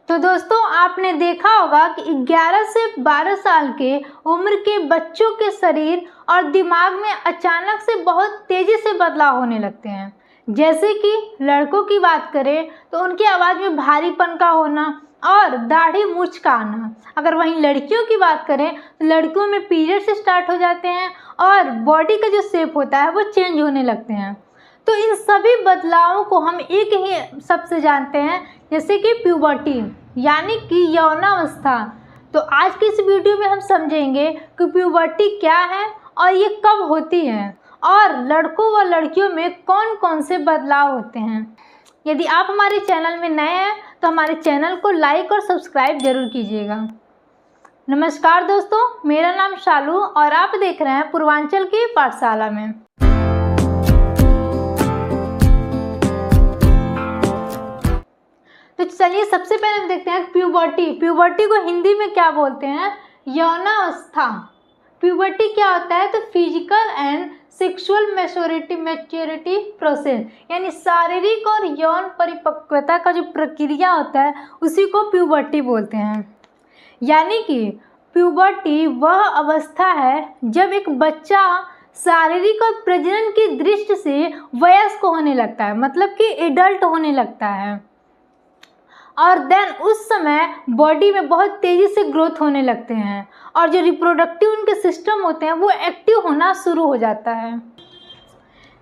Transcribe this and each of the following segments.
तो दोस्तों आपने देखा होगा कि 11 से 12 साल के उम्र के बच्चों के शरीर और दिमाग में अचानक से बहुत तेज़ी से बदलाव होने लगते हैं। जैसे कि लड़कों की बात करें तो उनकी आवाज़ में भारीपन का होना और दाढ़ी मूंछ का आना। अगर वहीं लड़कियों की बात करें तो लड़कियों में पीरियड्स स्टार्ट हो जाते हैं और बॉडी का जो शेप होता है वो चेंज होने लगते हैं। तो इन सभी बदलावों को हम एक ही शब्द से जानते हैं, जैसे कि प्यूबर्टी यानी कि यौनावस्था। तो आज की इस वीडियो में हम समझेंगे कि प्यूबर्टी क्या है और ये कब होती है और लड़कों व लड़कियों में कौन कौन से बदलाव होते हैं। यदि आप हमारे चैनल में नए हैं तो हमारे चैनल को लाइक और सब्सक्राइब जरूर कीजिएगा। नमस्कार दोस्तों, मेरा नाम शालू और आप देख रहे हैं पूर्वांचल की पाठशाला में। तो चलिए सबसे पहले हम देखते हैं प्यूबर्टी को हिंदी में क्या बोलते हैं? यौनावस्था। प्यूबर्टी क्या होता है? तो physical and sexual maturity process, यानी शारीरिक और यौन परिपक्वता का जो प्रक्रिया होता है उसी को प्यूबर्टी बोलते हैं। यानी कि प्यूबर्टी वह अवस्था है जब एक बच्चा शारीरिक और प्रजनन की दृष्टि से वयस्क होने लगता है, मतलब कि एडल्ट होने लगता है, और देन उस समय बॉडी में बहुत तेज़ी से ग्रोथ होने लगते हैं और जो रिप्रोडक्टिव उनके सिस्टम होते हैं वो एक्टिव होना शुरू हो जाता है।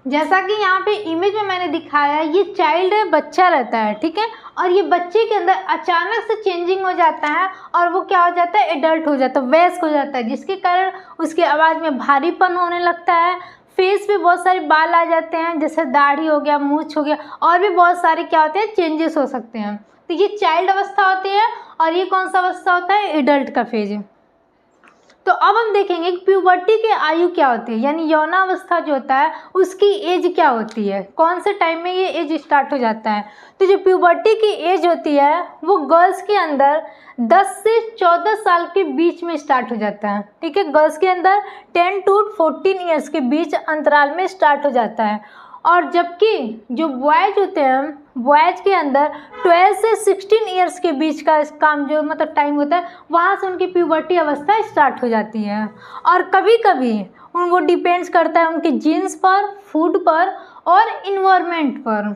जैसा कि यहाँ पे इमेज में मैंने दिखाया है, ये चाइल्ड है, बच्चा रहता है, ठीक है, और ये बच्चे के अंदर अचानक से चेंजिंग हो जाता है और वो क्या हो जाता है? एडल्ट हो जाता है, वयस्क हो जाता है, जिसके कारण उसकी आवाज़ में भारीपन होने लगता है। फेस पे बहुत सारे बाल आ जाते हैं, जैसे दाढ़ी हो गया, मूंछ हो गया, और भी बहुत सारे क्या होते हैं? चेंजेस हो सकते हैं। तो ये चाइल्ड अवस्था होती है और ये कौन सा अवस्था होता है? एडल्ट का फेज। तो अब हम देखेंगे कि प्यूबर्टी की आयु क्या होती है, यानी यौनावस्था जो होता है उसकी एज क्या होती है, कौन से टाइम में ये एज स्टार्ट हो जाता है। तो जो प्यूबर्टी की एज होती है वो गर्ल्स के अंदर 10 से 14 साल के बीच में स्टार्ट हो जाता है, ठीक है। गर्ल्स के अंदर 10 to 14 ईयर्स के बीच अंतराल में स्टार्ट हो जाता है, और जबकि जो बॉयज होते हैं, बॉयज के अंदर 12 से 16 ईयर्स के बीच का काम जो मतलब टाइम होता है, वहाँ से उनकी प्यूबर्टी अवस्था स्टार्ट हो जाती है। और कभी कभी वो डिपेंड्स करता है उनके जीन्स पर, फूड पर और इन्वायरमेंट पर।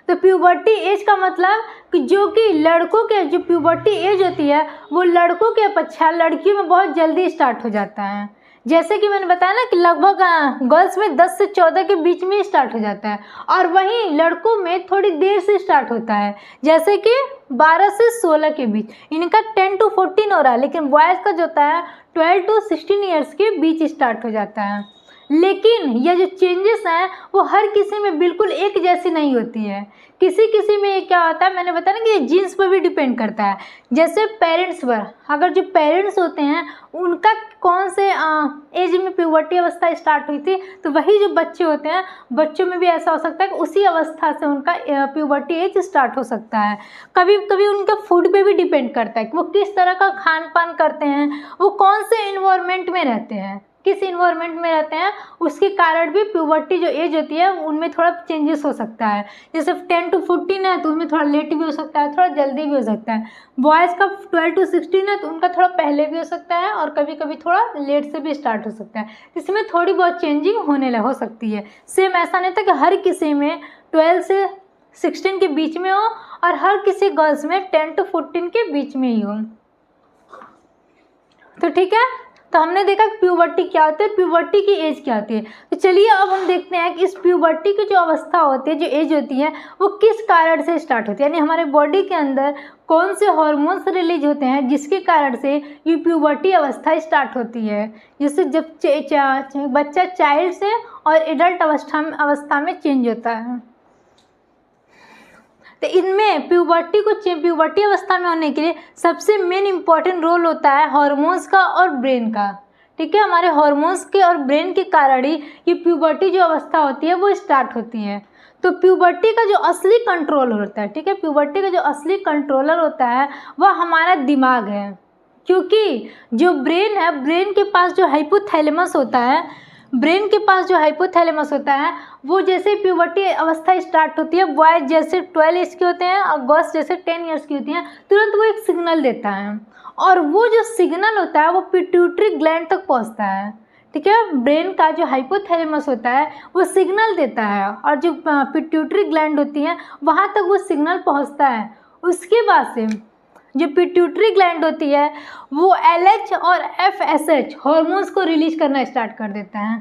तो प्यूबर्टी एज का मतलब कि जो कि लड़कों के जो प्यूबर्टी एज होती है वो लड़कों के अपेक्षा लड़कियों में बहुत जल्दी स्टार्ट हो जाता है। जैसे कि मैंने बताया ना कि लगभग गर्ल्स में 10 से 14 के बीच में स्टार्ट हो जाता है, और वहीं लड़कों में थोड़ी देर से स्टार्ट होता है, जैसे कि 12 से 16 के बीच। इनका 10 to 14 हो रहा है, लेकिन बॉयज़ का जो होता है 12 to 16 ईयर्स के बीच स्टार्ट हो जाता है। लेकिन ये जो चेंजेस हैं वो हर किसी में बिल्कुल एक जैसी नहीं होती है। किसी किसी में ये क्या होता है, मैंने बताया ना कि ये जीन्स पर भी डिपेंड करता है। जैसे पेरेंट्स पर, अगर जो पेरेंट्स होते हैं उनका कौन से एज में प्यूबर्टी अवस्था स्टार्ट हुई थी, तो वही जो बच्चे होते हैं, बच्चों में भी ऐसा हो सकता है कि उसी अवस्था से उनका प्यूबर्टी एज स्टार्ट हो सकता है। कभी कभी उनके फूड पे भी डिपेंड करता है कि वो किस तरह का खान पान करते हैं, वो कौन से इन्वायरमेंट में रहते हैं, किस इन्वायरमेंट में रहते हैं, उसके कारण भी प्यूबर्टी जो एज होती है उनमें थोड़ा चेंजेस हो सकता है। जैसे 10 to 14 है तो उनमें थोड़ा लेट भी हो सकता है, थोड़ा जल्दी भी हो सकता है। बॉयज़ का 12 to 16 है तो उनका थोड़ा पहले भी हो सकता है और कभी कभी थोड़ा लेट से भी स्टार्ट हो सकता है। इसमें थोड़ी बहुत चेंजिंग होने हो सकती है। सेम ऐसा नहीं था कि हर किसी में 12 से 16 के बीच में हो और हर किसी गर्ल्स में 10 to 14 के बीच में ही हो। तो ठीक है, तो हमने देखा कि प्यूबर्टी क्या होती है, प्यूबर्टी की एज क्या होती है। तो चलिए अब हम देखते हैं कि इस प्यूबर्टी की जो अवस्था होती है, जो एज होती है, वो किस कारण से स्टार्ट होती है, यानी हमारे बॉडी के अंदर कौन से हार्मोन्स रिलीज होते हैं जिसके कारण से ये प्यूबर्टी अवस्था स्टार्ट होती है। जैसे जब बच्चा चाइल्ड से और एडल्ट अवस्था में चेंज होता है। तो इनमें प्यूबर्टी अवस्था में होने के लिए सबसे मेन इम्पॉर्टेंट रोल होता है हार्मोन्स का और ब्रेन का, ठीक है। हमारे हार्मोन्स के और ब्रेन के कारण ही ये प्यूबर्टी जो अवस्था होती है वो स्टार्ट होती है। तो प्यूबर्टी का जो असली कंट्रोल होता है, ठीक है, प्यूबर्टी का जो असली कंट्रोलर होता है वह हमारा दिमाग है, क्योंकि जो ब्रेन है, ब्रेन के पास जो हाइपोथैलेमस होता है ब्रेन के पास जो हाइपोथैलेमस होता है वो जैसे प्यूबर्टी अवस्था स्टार्ट होती है, बॉयज जैसे 12 ईयर्स की होते हैं और गर्ल्स जैसे 10 ईयर्स की होती हैं, तुरंत वो एक सिग्नल देता है और वो जो सिग्नल होता है वो पिट्यूटरी ग्लैंड तक पहुंचता है। ठीक है, ब्रेन का जो हाइपोथैलेमस होता है वो सिग्नल देता है और जो पिट्यूटरी ग्लैंड होती है वहाँ तक वो सिग्नल पहुँचता है। उसके बाद से जो पिट्यूटरी ग्लैंड होती है वो LH और FSH हार्मोन्स को रिलीज करना स्टार्ट कर देता है।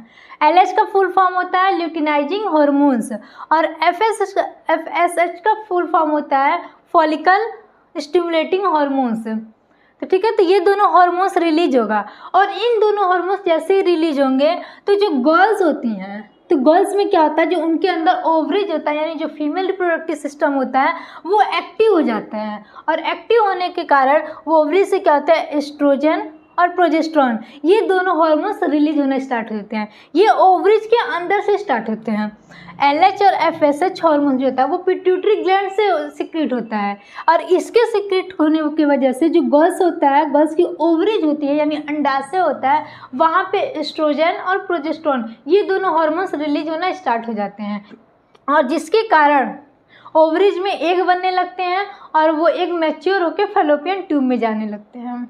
LH का फुल फॉर्म होता है ल्यूटिनाइजिंग हार्मोन्स और FSH का फुल फॉर्म होता है फॉलिकल स्टिमुलेटिंग हार्मोन्स। तो ठीक है, तो ये दोनों हार्मोन्स रिलीज होगा और इन दोनों हार्मोन्स जैसे ही रिलीज होंगे तो जो गर्ल्स होती हैं, तो गर्ल्स में क्या होता है, जो उनके अंदर ओवरेज होता है यानी जो फीमेल रिप्रोडक्टिव सिस्टम होता है वो एक्टिव हो जाता है और एक्टिव होने के कारण वो ओवरी से क्या होता है, एस्ट्रोजन और प्रोजेस्टेरोन ये दोनों हार्मोन्स रिलीज होना स्टार्ट होते हैं। ये ओवरीज के अंदर से स्टार्ट होते हैं। LH और FSH हार्मोन जो होता है वो पिट्यूटरी ग्लैंड से सिक्रेट होता है और इसके सिक्रेट होने की वजह से जो गर्ल्स होता है, गर्ल्स की ओवरेज होती है यानी अंडाशय होता है, वहाँ पे एस्ट्रोजन और प्रोजेस्टेरोन ये दोनों हार्मोन्स रिलीज होना स्टार्ट हो जाते हैं और जिसके कारण ओवरीज में एग बनने लगते हैं और वो एग मैच्योर होकर फैलोपियन ट्यूब में जाने लगते हैं।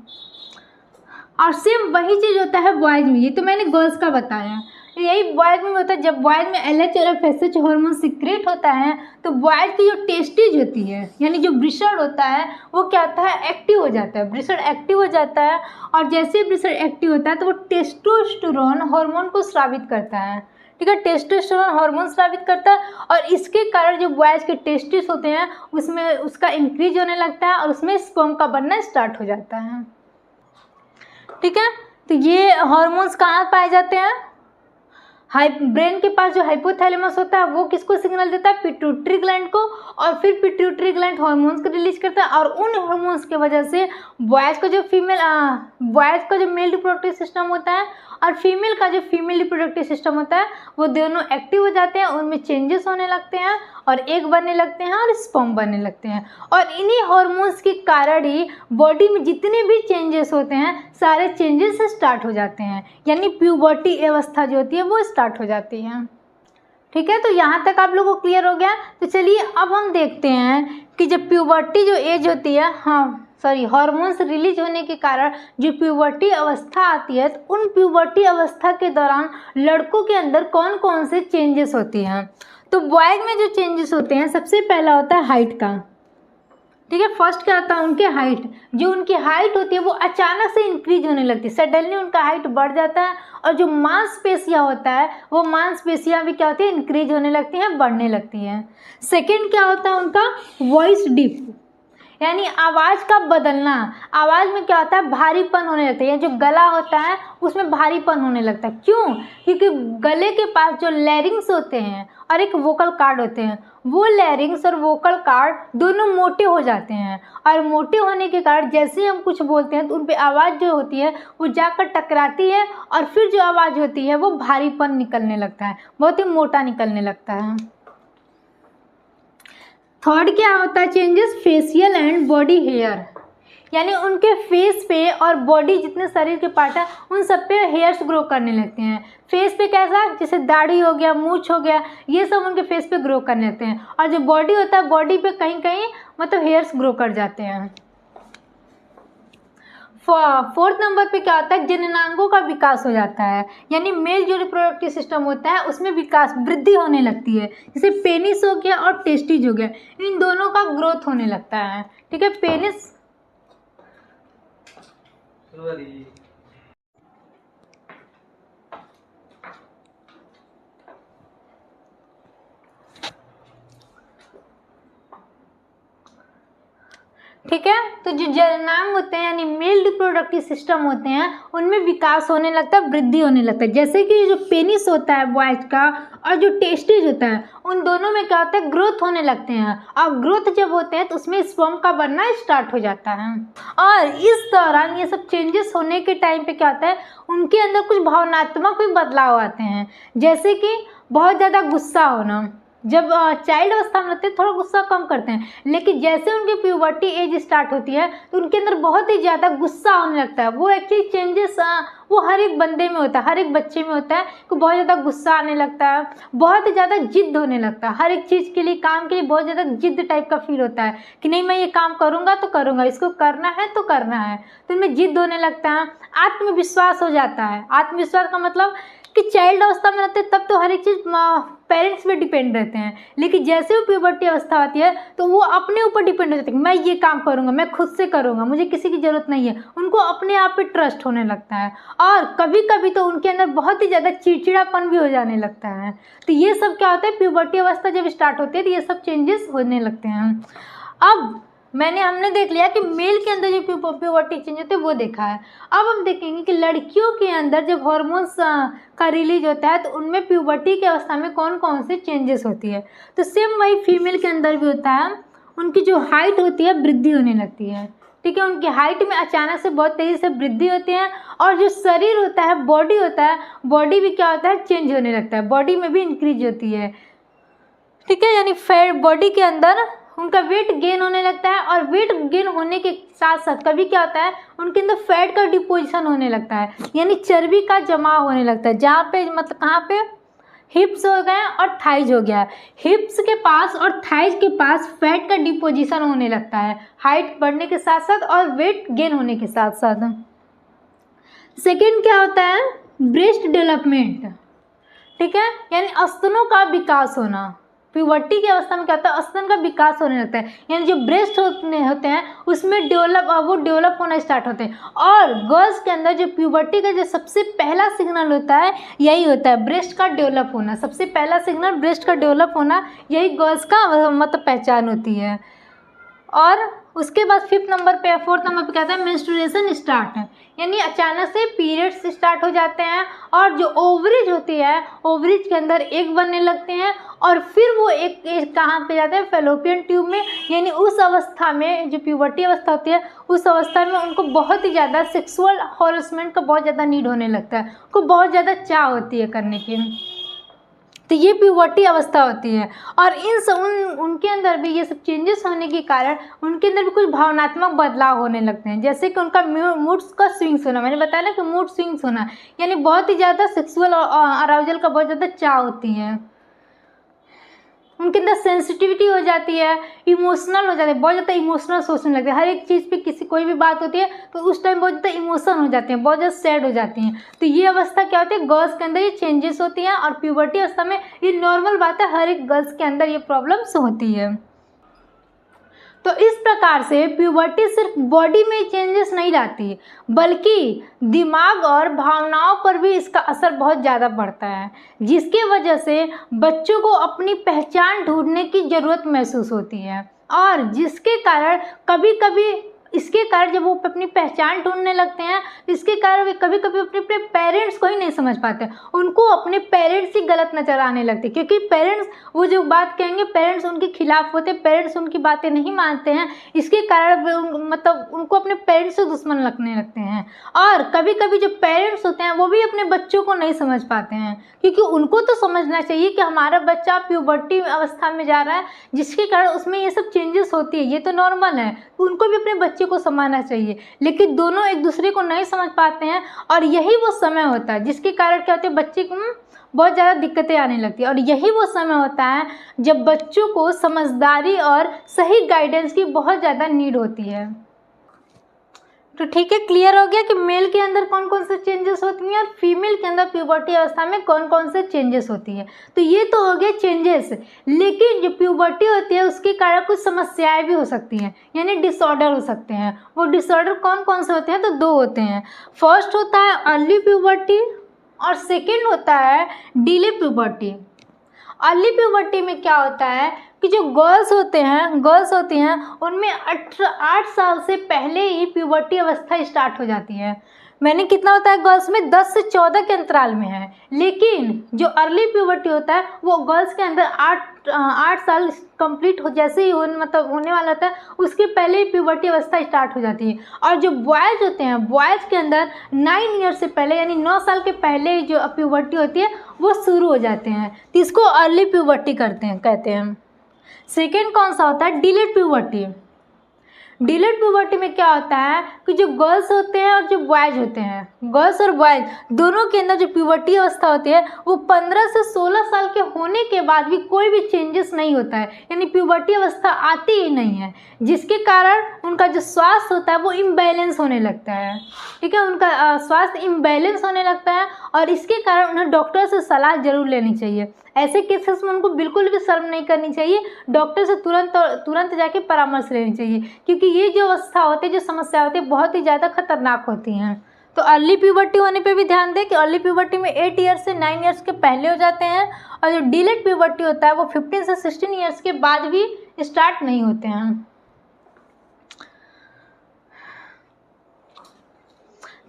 और सेम वही चीज़ होता है बॉयज़ में, ये तो मैंने गर्ल्स का बताया, यही बॉयज़ में होता है। जब बॉयज़ में LH और FSH हार्मोन सिक्रेट होता है तो बॉयज़ की जो टेस्टिज होती है यानी जो ब्रिस्टल होता है वो क्या होता है, एक्टिव हो जाता है। ब्रिस्टल एक्टिव हो जाता है और जैसे ही ब्रिस्टल एक्टिव होता है तो वो टेस्टोस्टेरोन हार्मोन को स्रावित करता है। ठीक है, टेस्टोस्टेरोन हार्मोन स्रावित करता है और इसके कारण जो बॉयज़ के टेस्टिस होते हैं उसमें उसका इंक्रीज होने लगता है और उसमें स्पर्म का बनना स्टार्ट हो जाता है। ठीक है, तो ये हार्मोन्स कहाँ पाए जाते हैं, ब्रेन के पास जो हाइपोथैलेमस होता है वो किसको सिग्नल देता है, पिट्यूटरी ग्लैंड को, और फिर पिट्यूटरी ग्लैंड हार्मोन्स को रिलीज करता है और उन हार्मोन्स की वजह से बॉयज़ का जो मेल रिप्रोडक्टिव सिस्टम होता है और फीमेल का जो फीमेल रिप्रोडक्टिव सिस्टम होता है वो दोनों एक्टिव हो जाते हैं, उनमें चेंजेस होने लगते हैं और एग बनने लगते हैं और स्पर्म बनने लगते हैं। और इन्हीं हार्मोन्स के कारण ही बॉडी में जितने भी चेंजेस होते हैं सारे चेंजेस स्टार्ट हो जाते हैं यानी प्यूबर्टी अवस्था जो होती है वो स्टार्ट हो जाती है। ठीक है, तो यहाँ तक आप लोगों को क्लियर हो गया। तो चलिए अब हम देखते हैं कि जब प्यूबर्टी जो एज होती है, हार्मोन्स रिलीज होने के कारण जो प्यूबर्टी अवस्था आती है तो उन प्यूबर्टी अवस्था के दौरान लड़कों के अंदर कौन कौन से चेंजेस होती हैं। तो बॉयज़ में जो चेंजेस होते हैं सबसे पहला होता है हाइट का। ठीक है, फर्स्ट क्या होता है, उनके हाइट, जो उनकी हाइट होती है वो अचानक से इंक्रीज होने लगती है, सडनली उनका हाइट बढ़ जाता है और जो मांसपेशियाँ होता है वो मांसपेशियाँ भी क्या होती है, इंक्रीज होने लगती हैं, बढ़ने लगती हैं। सेकेंड क्या होता है उनका, वॉइस डिप यानी आवाज़ का बदलना, आवाज़ में क्या होता है, भारीपन होने लगता है, जो गला होता है उसमें भारीपन होने लगता है। क्यों, क्योंकि गले के पास जो लैरिंग्स होते हैं और एक वोकल कार्ड होते हैं, वो लैरिंग्स और वोकल कार्ड दोनों मोटे हो जाते हैं और मोटे होने के कारण जैसे हम कुछ बोलते हैं तो उन पर आवाज़ जो होती है वो जाकर टकराती है और फिर जो आवाज़ होती है वो भारीपन निकलने लगता है, बहुत ही मोटा निकलने लगता है। थर्ड क्या होता है changes, facial and body hair, यानी उनके फेस पे और बॉडी जितने शरीर के पार्ट है उन सब पे हेयर्स ग्रो करने लगते हैं। फेस पे कैसा, जैसे दाढ़ी हो गया, मूछ हो गया, ये सब उनके फेस पे ग्रो करने लगते हैं और जो बॉडी होता है बॉडी पे कहीं कहीं मतलब हेयर्स ग्रो कर जाते हैं। फोर्थ नंबर पे क्या होता है, जननांगों का विकास हो जाता है, यानी मेल जो रिप्रोडक्टिव सिस्टम होता है उसमें विकास वृद्धि होने लगती है, जैसे पेनिस हो गया और टेस्टिज हो गया, इन दोनों का ग्रोथ होने लगता है। ठीक है, पेनिस ठीक है, तो जो जननांग होते हैं यानी मेल रिप्रोडक्टिव सिस्टम होते हैं उनमें विकास होने लगता है, वृद्धि होने लगता है। जैसे कि जो पेनिस होता है बॉयज का और जो टेस्टिज होता है उन दोनों में क्या होता है, ग्रोथ होने लगते हैं और ग्रोथ जब होते हैं तो उसमें स्पर्म का बनना स्टार्ट हो जाता है। और इस दौरान ये सब चेंजेस होने के टाइम पे क्या होता है, उनके अंदर कुछ भावनात्मक भी बदलाव आते हैं, जैसे कि बहुत ज़्यादा गुस्सा होना, जब चाइल्ड अवस्था में रहते हैं थोड़ा गुस्सा कम करते हैं, लेकिन जैसे उनकी प्यूबर्टी एज स्टार्ट होती है तो उनके अंदर बहुत ही ज़्यादा गुस्सा होने लगता है। वो एक्चुअली चेंजेस वो हर एक बंदे में होता है, हर एक बच्चे में होता है कि बहुत ज़्यादा गुस्सा आने लगता है, बहुत ही ज़्यादा जिद होने लगता है, हर एक चीज़ के लिए, काम के लिए बहुत ज़्यादा जिद टाइप का फील होता है कि नहीं मैं ये काम करूँगा तो करूँगा, इसको करना है तो करना है, तो इनमें जिद होने लगता है। आत्मविश्वास हो जाता है। आत्मविश्वास का मतलब कि चाइल्ड अवस्था में रहते हैं तब तो हर एक चीज़ पेरेंट्स पे डिपेंड रहते हैं, लेकिन जैसे वो प्यूबर्टी अवस्था आती है तो वो अपने ऊपर डिपेंड हो जाते हैं कि मैं ये काम करूँगा, मैं खुद से करूँगा, मुझे किसी की ज़रूरत नहीं है। उनको अपने आप पे ट्रस्ट होने लगता है और कभी कभी तो उनके अंदर बहुत ही ज़्यादा चिड़चिड़ापन भी हो जाने लगता है। तो ये सब क्या होता है, प्यूबर्टी अवस्था जब स्टार्ट होती है तो ये सब चेंजेस होने लगते हैं। अब हमने देख लिया कि मेल के अंदर जो प्यूबर्टी चेंज होते हैं वो देखा है। अब हम देखेंगे कि लड़कियों के अंदर जब हार्मोन्स का रिलीज होता है तो उनमें प्यूबर्टी की अवस्था में कौन कौन से चेंजेस होती है। तो सेम वही फीमेल के अंदर भी होता है। उनकी जो हाइट होती है वृद्धि होने लगती है, ठीक है। उनकी हाइट में अचानक से बहुत तेज़ी से वृद्धि होती है और जो शरीर होता है, बॉडी होता है, बॉडी भी क्या होता है, चेंज होने लगता है, बॉडी में भी इंक्रीज होती है, ठीक है। यानी फैट बॉडी के अंदर उनका वेट गेन होने लगता है और वेट गेन होने के साथ साथ कभी क्या होता है, उनके अंदर फैट का डिपोजिशन होने लगता है, यानी चर्बी का जमाव होने लगता है। जहाँ पे मतलब कहाँ पे, हिप्स हो गए और थाइज हो गया, हिप्स के पास और थाइज के पास फैट का डिपोजिशन होने लगता है हाइट बढ़ने के साथ साथ और वेट गेन होने के साथ साथ। सेकेंड क्या होता है, ब्रेस्ट डेवलपमेंट, ठीक है, यानी स्तनों का विकास होना। प्यूबर्टी की अवस्था में क्या होता है, स्तन का विकास होने लगता है, यानी जो ब्रेस्ट होते हैं उसमें वो डेवलप होना स्टार्ट होते हैं। और गर्ल्स के अंदर जो प्यूबर्टी का जो सबसे पहला सिग्नल होता है यही होता है, ब्रेस्ट का डेवलप होना। सबसे पहला सिग्नल ब्रेस्ट का डेवलप होना, यही गर्ल्स का मतलब पहचान होती है। और उसके बाद फोर्थ नंबर पे क्या होता है, मेंस्ट्रुएशन स्टार्ट है, यानी अचानक से पीरियड्स स्टार्ट हो जाते हैं और जो ओवरेज होती है, ओवरेज के अंदर एग बनने लगते हैं और फिर वो एक कहाँ पे जाते हैं, फैलोपियन ट्यूब में। यानी उस अवस्था में जो प्यूबर्टी अवस्था होती है उस अवस्था में उनको बहुत ही ज़्यादा सेक्सुअल हॉरेसमेंट का बहुत ज़्यादा नीड होने लगता है, उनको बहुत ज़्यादा चाह होती है करने की। तो ये प्यूबर्टी अवस्था होती है और उनके अंदर भी ये सब चेंजेस होने के कारण उनके अंदर भी कुछ भावनात्मक बदलाव होने लगते हैं, जैसे कि उनका मूड्स का स्विंग्स होना। मैंने बताया ना कि मूड स्विंग्स होना, यानी बहुत ही ज़्यादा सेक्सुअल अराउजल का बहुत ज़्यादा चाह होती है। उनके अंदर सेंसिटिविटी हो जाती है, इमोशनल हो जाते हैं, बहुत ज़्यादा इमोशनल सोचने लगते हैं। हर एक चीज़ पे कोई भी बात होती है तो उस टाइम बहुत ज़्यादा इमोशन हो जाते हैं, बहुत ज़्यादा सैड हो जाती हैं। तो ये अवस्था क्या होती है, गर्ल्स के अंदर ये चेंजेस होती हैं और प्यूबर्टी अवस्था में ये नॉर्मल बात है, हर एक गर्ल्स के अंदर ये प्रॉब्लम्स होती है। तो इस प्रकार से प्यूबर्टी सिर्फ बॉडी में चेंजेस नहीं लाती बल्कि दिमाग और भावनाओं पर भी इसका असर बहुत ज़्यादा पड़ता है, जिसकी वजह से बच्चों को अपनी पहचान ढूंढने की ज़रूरत महसूस होती है और जिसके कारण कभी कभी इसके कारण जब वो अपनी पहचान ढूंढने लगते हैं, इसके कारण वे कभी कभी अपने पेरेंट्स को ही नहीं समझ पाते, उनको अपने पेरेंट्स ही गलत नजर आने लगते, क्योंकि पेरेंट्स वो जो बात कहेंगे पेरेंट्स उनके खिलाफ होते, पेरेंट्स उनकी बातें नहीं मानते हैं। इसके कारण मतलब उनको अपने पेरेंट्स से दुश्मन लगने लगते हैं। और कभी कभी जो पेरेंट्स होते हैं वो भी अपने बच्चों को नहीं समझ पाते हैं, क्योंकि उनको तो समझना चाहिए कि हमारा बच्चा प्यूबर्टी अवस्था में जा रहा है, जिसके कारण उसमें ये सब चेंजेस होती है, ये तो नॉर्मल है, उनको भी अपने बच्चे को समझना चाहिए। लेकिन दोनों एक दूसरे को नहीं समझ पाते हैं और यही वो समय होता है जिसके कारण क्या होता है, बच्चे को बहुत ज़्यादा दिक्कतें आने लगती है। और यही वो समय होता है जब बच्चों को समझदारी और सही गाइडेंस की बहुत ज़्यादा नीड होती है। तो ठीक है, क्लियर हो गया कि मेल के अंदर कौन कौन से चेंजेस होती हैं और फीमेल के अंदर प्यूबर्टी अवस्था में कौन कौन से चेंजेस होती है। तो ये तो हो गए चेंजेस, लेकिन जो प्यूबर्टी होती है उसके कारण कुछ समस्याएं भी हो सकती हैं, यानी डिसऑर्डर हो सकते हैं। वो डिसऑर्डर कौन कौन से होते हैं, तो 2 होते हैं। फर्स्ट होता है अर्ली प्यूबर्टी और सेकेंड होता है डिले प्यूबर्टी। अर्ली प्यूबर्टी में क्या होता है कि जो गर्ल्स होती हैं उनमें 8 साल से पहले ही प्यूबर्टी अवस्था स्टार्ट हो जाती है। मैंने कितना होता है गर्ल्स में 10 से 14 के अंतराल में है, लेकिन जो अर्ली प्यूबर्टी होता है वो गर्ल्स के अंदर 8 साल कंप्लीट हो जैसे ही होने वाला होता है उसके पहले ही प्यूबर्टी अवस्था स्टार्ट हो जाती है। और जो बॉयज़ होते हैं, बॉयज़ के अंदर 9 ईयर से पहले यानी 9 साल के पहले जो प्यूबर्टी होती है वो शुरू हो जाते हैं, तो इसको अर्ली प्यूबर्टी कहते हैं। सेकेंड कौन सा होता है? Delayed puberty. डिलेड प्यूबर्टी में क्या होता है कि जो गर्ल्स होते हैं और जो बॉयज़ होते हैं, गर्ल्स और बॉयज़ दोनों के अंदर जो प्यूबर्टी अवस्था होती है वो 15 से 16 साल के होने के बाद भी कोई भी चेंजेस नहीं होता है, यानी प्यूबर्टी अवस्था आती ही नहीं है, जिसके कारण उनका जो स्वास्थ्य होता है वो इम्बैलेंस होने लगता है। ठीक है, उनका स्वास्थ्य इम्बैलेंस होने लगता है और इसके कारण उन्हें डॉक्टर से सलाह जरूर लेनी चाहिए। ऐसे केसेस में उनको बिल्कुल भी शर्म नहीं करनी चाहिए, डॉक्टर से तुरंत जाके परामर्श लेनी चाहिए, क्योंकि ये जो अवस्था होती है, जो समस्या होती है, बहुत ही ज़्यादा खतरनाक होती हैं। तो अर्ली प्यूबर्टी होने पे भी ध्यान दें कि अर्ली प्यूबर्टी में 8 ईयर्स से 9 ईयर्स के पहले हो जाते हैं, और जो डिलेड प्यूबर्टी होता है वो 15 से 16 ईयर्स के बाद भी स्टार्ट नहीं होते हैं।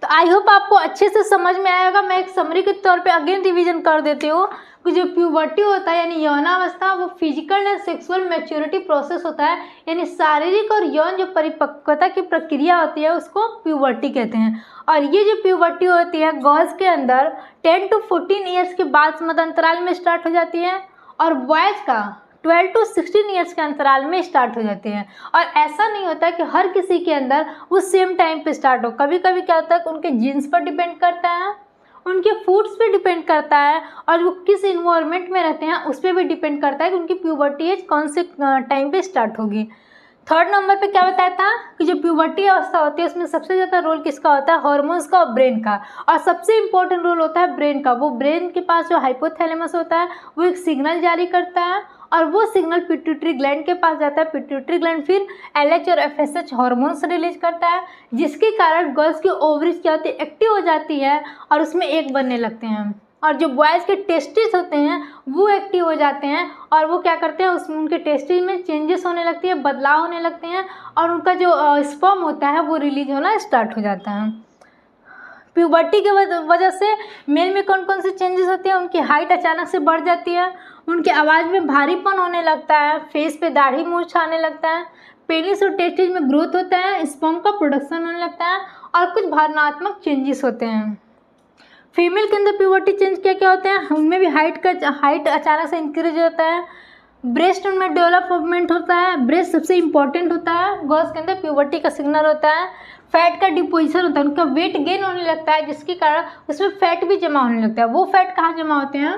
तो आई होप आपको अच्छे से समझ में आएगा। मैं एक समरी के तौर पे अगेन रिवीजन कर देती हूँ कि जो प्यूबर्टी होता है यानी यौनावस्था वो physical and sexual maturity process होता है, यानी शारीरिक और यौन जो परिपक्वता की प्रक्रिया होती है उसको प्यूबर्टी कहते हैं। और ये जो प्यूबर्टी होती है गर्ल्स के अंदर 10 to 14 ईयर्स के बाद मध्य अंतराल में स्टार्ट हो जाती है, और बॉयज़ का 12 to 16 ईयर्स के अंतराल में स्टार्ट हो जाते हैं। और ऐसा नहीं होता कि हर किसी के अंदर वो सेम टाइम पे स्टार्ट हो, कभी कभी क्या होता है कि उनके जीन्स पर डिपेंड करता है, उनके फूड्स पे डिपेंड करता है, और वो किस इन्वायरमेंट में रहते हैं उस पर भी डिपेंड करता है कि उनकी प्यूबर्टी एज कौन से टाइम पे स्टार्ट होगी। थर्ड नंबर पे क्या बताया था कि जो प्यूबर्टी अवस्था होती है उसमें सबसे ज़्यादा रोल किसका होता है? हार्मोन्स का और ब्रेन का, और सबसे इम्पोर्टेंट रोल होता है ब्रेन का। वो ब्रेन के पास जो हाइपोथैलेमस होता है वो एक सिग्नल जारी करता है, और वो सिग्नल पिट्यूटरी ग्लैंड के पास जाता है। पिट्यूटरी ग्लैंड फिर LH और FSH हार्मोन्स रिलीज करता है, जिसके कारण गर्ल्स की ओवरीज क्या होती है? एक्टिव हो जाती है और उसमें एग बनने लगते हैं। और जो बॉयज़ के टेस्टिस होते हैं वो एक्टिव हो जाते हैं, और वो क्या करते हैं उसमें उनके टेस्टिस में चेंजेस होने लगती है, बदलाव होने लगते हैं, और उनका जो स्पर्म होता है वो रिलीज होना स्टार्ट हो जाता है। प्यूबर्टी की वजह से मेल में कौन कौन से चेंजेस होते हैं? उनकी हाइट अचानक से बढ़ जाती है, उनकी आवाज़ में भारीपन होने लगता है, फेस पे दाढ़ी मूंछ आने लगता है, पेनिस और टेस्टिस में ग्रोथ होता है, स्पर्म का प्रोडक्शन होने लगता है, और कुछ भावनात्मक चेंजेस होते हैं। फीमेल के अंदर प्यूबर्टी चेंज क्या क्या होते हैं? उनमें भी हाइट अचानक से इंक्रीज होता है, ब्रेस्ट में डेवलपमेंट होता है, ब्रेस्ट सबसे इंपॉर्टेंट होता है, गर्ल्स के अंदर प्यूबर्टी का सिग्नल होता है, फैट का डिपोजिशन होता है, उनका वेट गेन होने लगता है, जिसके कारण उसमें फैट भी जमा होने लगता है। वो फैट कहाँ जमा होते हैं?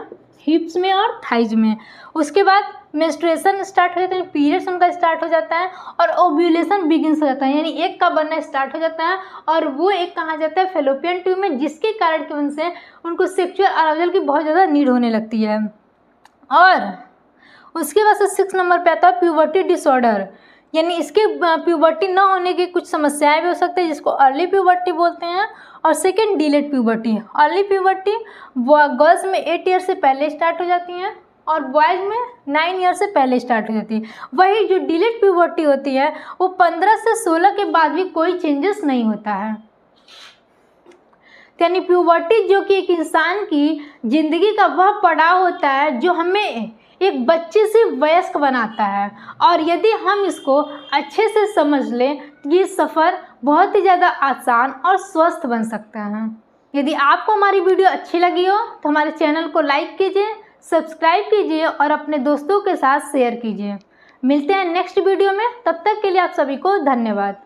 हिप्स में और थाइज में। उसके बाद मेंस्ट्रुएशन स्टार्ट हो जाता है, पीरियड्स उनका स्टार्ट हो जाता है, और ओव्यूलेशन बिगिन्स हो जाता है, यानी एग का बनना स्टार्ट हो जाता है, और वो एग कहाँ जाता है? फैलोपियन ट्यूब में, जिसके कारण की वजह से उनको सेक्सुअल अराउजल की बहुत ज़्यादा नीड होने लगती है। और उसके बाद से 6 नंबर पे आता है प्यूबर्टी डिसऑर्डर, यानी इसके प्यूबर्टी न होने की कुछ समस्याएं भी हो सकती है, जिसको अर्ली प्यूबर्टी बोलते हैं। और second delayed puberty. Early puberty girls में 8 ईयर से पहले स्टार्ट हो जाती हैं, और बॉयज़ में 9 ईयर से पहले स्टार्ट हो जाती है। वही जो डिलेड प्यूबर्टी होती है वो 15 से 16 के बाद भी कोई चेंजेस नहीं होता है। यानी प्यूबर्टी जो कि एक इंसान की ज़िंदगी का वह पड़ाव होता है जो हमें एक बच्चे से वयस्क बनाता है, और यदि हम इसको अच्छे से समझ लें तो ये सफ़र बहुत ही ज़्यादा आसान और स्वस्थ बन सकता है। यदि आपको हमारी वीडियो अच्छी लगी हो तो हमारे चैनल को लाइक कीजिए, सब्सक्राइब कीजिए और अपने दोस्तों के साथ शेयर कीजिए। मिलते हैं नेक्स्ट वीडियो में, तब तक के लिए आप सभी को धन्यवाद।